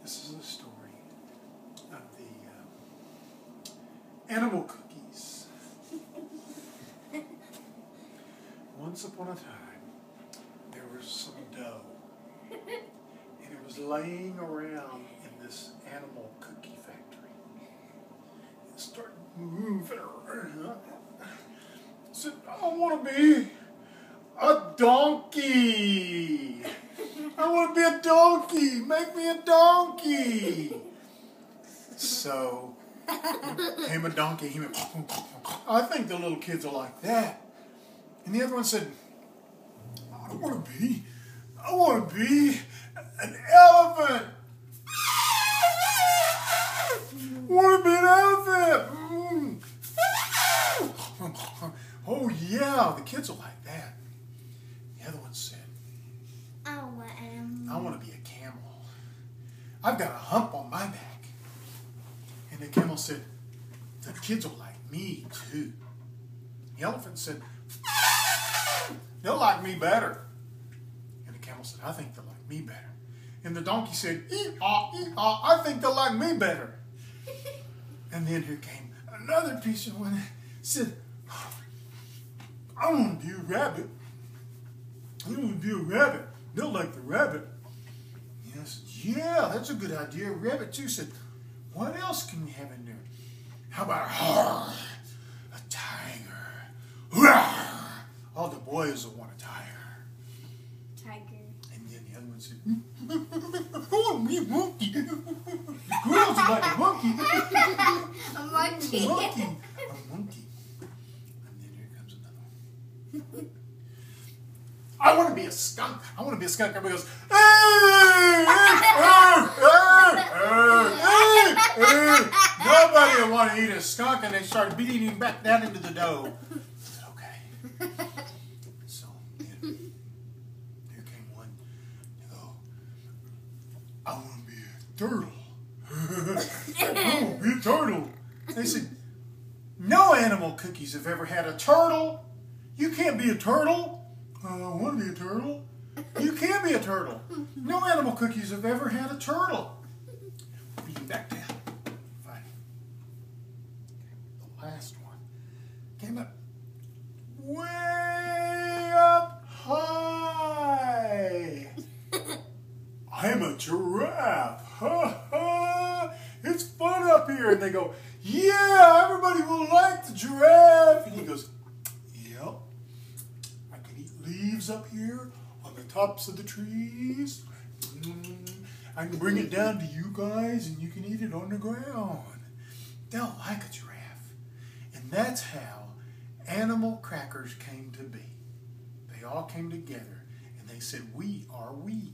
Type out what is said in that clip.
This is a story of the animal cookies. Once upon a time, there was some dough, and it was laying around in this animal cookie factory. It started moving around. It said, I want to be a donkey. I want to be a donkey. Make me a donkey. So, came a donkey. He went, I think the little kids are like that. And the other one said, I want to be an elephant. I want to be an elephant. Oh yeah, the kids are like that. The other one said, I want to be a camel. I've got a hump on my back. And the camel said, the kids will like me too. The elephant said, they'll like me better. And the camel said, I think they'll like me better. And the donkey said, ee-haw, ee-haw, I think they'll like me better. And then here came another piece of one that said, I want to be a rabbit. I want to be a rabbit. They'll like the rabbit. And I said, yeah, that's a good idea. A rabbit too. Said, what else can we have in there? How about a tiger? All the boys will want a tiger. And then the other one said, I want to be a monkey. The girls will like a monkey. A monkey. A monkey. A monkey. And then here comes another one. I want to be a skunk. I want to be a skunk. Everybody goes, nobody will want to eat a skunk, and they started beating him back down into the dough. I said, okay. So then, here came one. They go, I want to be a turtle. I want to be a turtle. They said, no animal cookies have ever had a turtle. You can't be a turtle. I want to be a turtle. You can be a turtle. No animal cookies have ever had a turtle. Beat him back down. Fine. The last one came up way up high. I'm a giraffe. Ha ha. It's fun up here. And they go, yeah, everybody will like the giraffe. And he goes, yep. I can eat leaves up here on the tops of the trees. I can bring it down to you guys and you can eat it on the ground. They'll like a giraffe. And that's how animal crackers came to be. They all came together and they said, we are we.